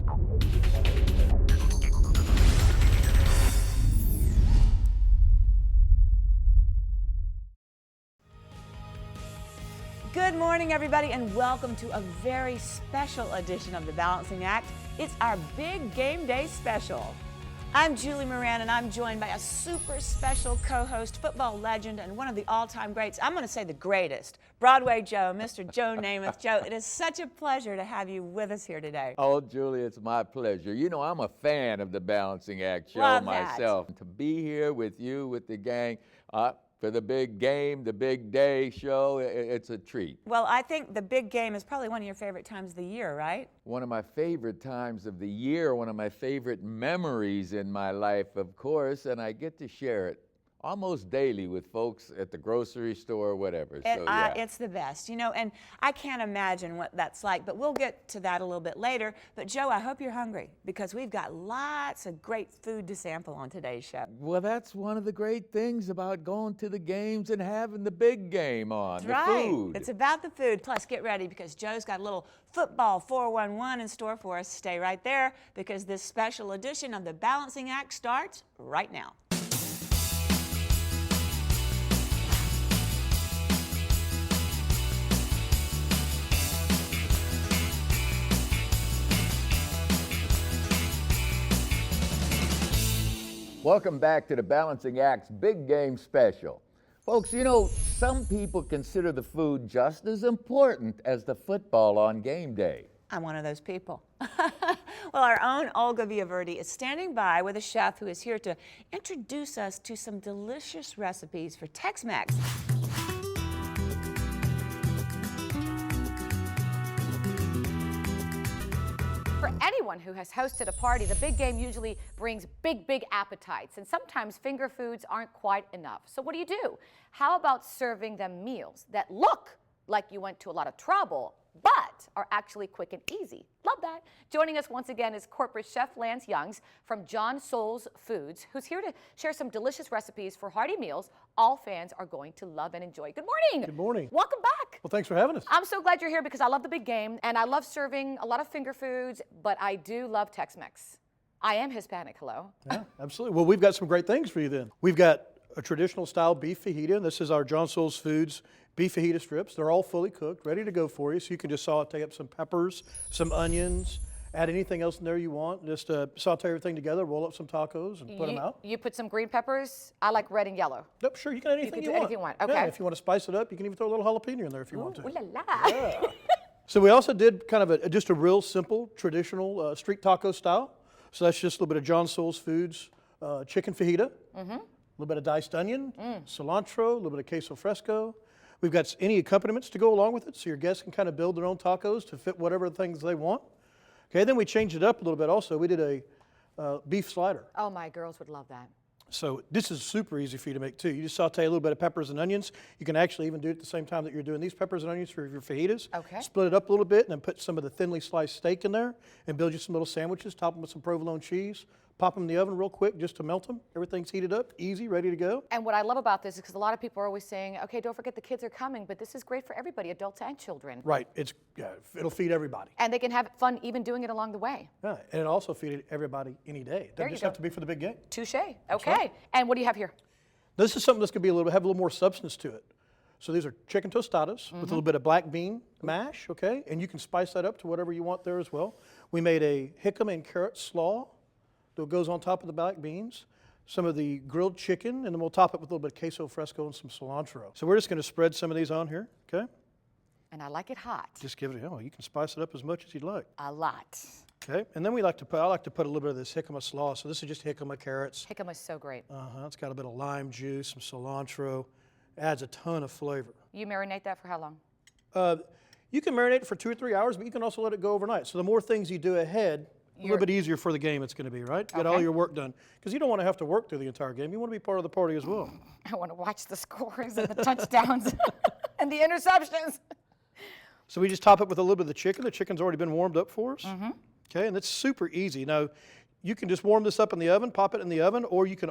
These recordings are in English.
Good morning, everybody, and welcome to a very special edition of The Balancing Act. It's our big game day special. I'm Julie Moran, and I'm joined by a super special co-host, football legend, and one of the all-time greats. I'm going to say the greatest, Broadway Joe, Mr. Joe Namath. Joe, it is such a pleasure to have you with us here today. Oh, Julie, it's my pleasure. You know, I'm a fan of the Balancing Act show Love myself. To be here with you, with the gang, for the big game, the big day show, it's a treat. Well, I think the big game is probably one of your favorite times of the year, right? One of my favorite times of the year, one of my favorite memories in my life, of course, and I get to share it almost daily with folks at the grocery store or whatever. It's the best, you know, and I can't imagine what that's like, but we'll get to that a little bit later. But Joe, I hope you're hungry because we've got lots of great food to sample on today's show. Well, that's one of the great things about going to the games and having the big game on, That's right. Food. It's about the food. Plus, get ready because Joe's got a little football 411 in store for us. Stay right there because this special edition of the Balancing Act starts right now. Welcome back to the Balancing Act's Big Game Special. Folks, you know, some people consider the food just as important as the football on game day. I'm one of those people. Well, our own Olga Villaverdi is standing by with a chef who is here to introduce us to some delicious recipes for Tex-Mex. For anyone who has hosted a party, the big game usually brings big appetites, and sometimes finger foods aren't quite enough. So what do? How about serving them meals that look like you went to a lot of trouble, but are actually quick and easy? Love that. Joining us once again is corporate chef Lance Youngs from John Souls Foods, who's here to share some delicious recipes for hearty meals all fans are going to love and enjoy. Good morning. Good morning. Welcome back. Well, thanks for having us. I'm so glad you're here because I love the big game and I love serving a lot of finger foods, but I do love Tex-Mex. I am Hispanic, hello. Yeah, absolutely. Well, we've got some great things for you then. We've got a traditional style beef fajita. This is our John Souls Foods beef fajita strips. They're all fully cooked, ready to go for you. So you can just saute up some peppers, some onions, add anything else in there you want. Just saute everything together, roll up some tacos and put them out. You put some green peppers? I like red and yellow. Nope, sure, you can add anything you want. Anything you want, okay. Yeah, if you want to spice it up, you can even throw a little jalapeno in there if you want to. Ooh la la. Yeah. So we also did kind of just a real simple, traditional street taco style. So that's just a little bit of John Souls Foods chicken fajita, a little bit of diced onion, cilantro, a little bit of queso fresco. We've got any accompaniments to go along with it, so your guests can kind of build their own tacos to fit whatever things they want. Okay, then we changed it up a little bit also. We did a beef slider. Oh, my girls would love that. So this is super easy for you to make too. You just saute a little bit of peppers and onions. You can actually even do it at the same time that you're doing these peppers and onions for your fajitas. Okay. Split it up a little bit and then put some of the thinly sliced steak in there and build you some little sandwiches, top them with some provolone cheese. Pop them in the oven real quick just to melt them. Everything's heated up, easy, ready to go. And what I love about this is because a lot of people are always saying, okay, don't forget the kids are coming, but this is great for everybody, adults and children. Right, it'll feed everybody. And they can have fun even doing it along the way. Yeah, and it also feed everybody any day. It doesn't just have to be for the big game. Touche, okay. right. And what do you have here? This is something that's going to have a little more substance to it. So these are chicken tostadas with a little bit of black bean mash, okay? And you can spice that up to whatever you want there as well. We made a jicama and carrot slaw that goes on top of the black beans, some of the grilled chicken, and then we'll top it with a little bit of queso fresco and some cilantro. So we're just going to spread some of these on here, okay? And I like it hot. Just give it, you can spice it up as much as you'd like. A lot. Okay, and then I like to put a little bit of this jicama slaw. So this is just jicama carrots. Jicama is so great. It's got a bit of lime juice, some cilantro. Adds a ton of flavor. You marinate that for how long? You can marinate it for 2 or 3 hours, but you can also let it go overnight. So the more things you do ahead, a little bit easier for the game it's going to be, right? Get all your work done. Because you don't want to have to work through the entire game. You want to be part of the party as well. I want to watch the scores and the touchdowns and the interceptions. So we just top it with a little bit of the chicken. The chicken's already been warmed up for us. Okay, and it's super easy. Now, you can just warm this up in the oven, pop it in the oven, or you can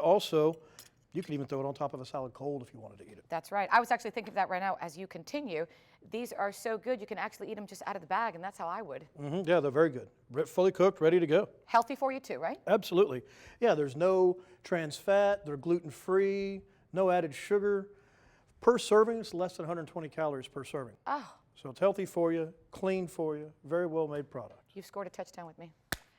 even throw it on top of a salad cold if you wanted to eat it. That's right. I was actually thinking of that right now as you continue. these are so good you can actually eat them just out of the bag, and that's how I would. Yeah, they're very good. Fully cooked, ready to go. Healthy for you too, right? Absolutely. Yeah, there's no trans fat, they're gluten-free, no added sugar. Per serving, it's less than 120 calories per serving. Oh, So it's healthy for you, clean for you, very well-made product. you've scored a touchdown with me.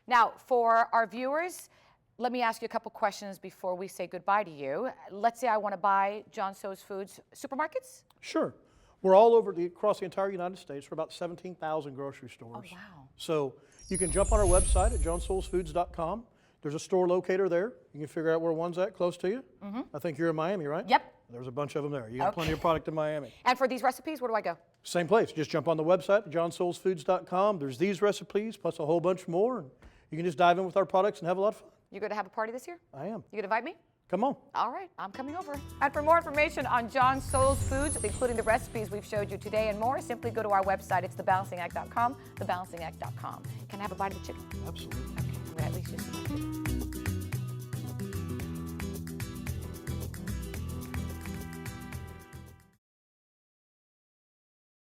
Now, for our viewers, let me ask you a couple questions before we say goodbye to you. Let's say I want to buy John So's Foods supermarkets. Sure. We're all over across the entire United States. We're about 17,000 grocery stores. Oh, wow. So you can jump on our website at johnsoulsfoods.com. There's a store locator there. You can figure out where one's at close to you. I think you're in Miami, right? Yep. There's a bunch of them there. You got plenty of product in Miami. And for these recipes, where do I go? Same place. Just jump on the website at johnsoulsfoods.com. There's these recipes plus a whole bunch more. And you can just dive in with our products and have a lot of fun. You going to have a party this year? I am. You going to invite me? Come on. All right, I'm coming over. And for more information on John Soul's Foods, including the recipes we've showed you today and more, simply go to our website. It's thebalancingact.com, thebalancingact.com. Can I have a bite of the chicken? Absolutely. Okay, I'm going to at least just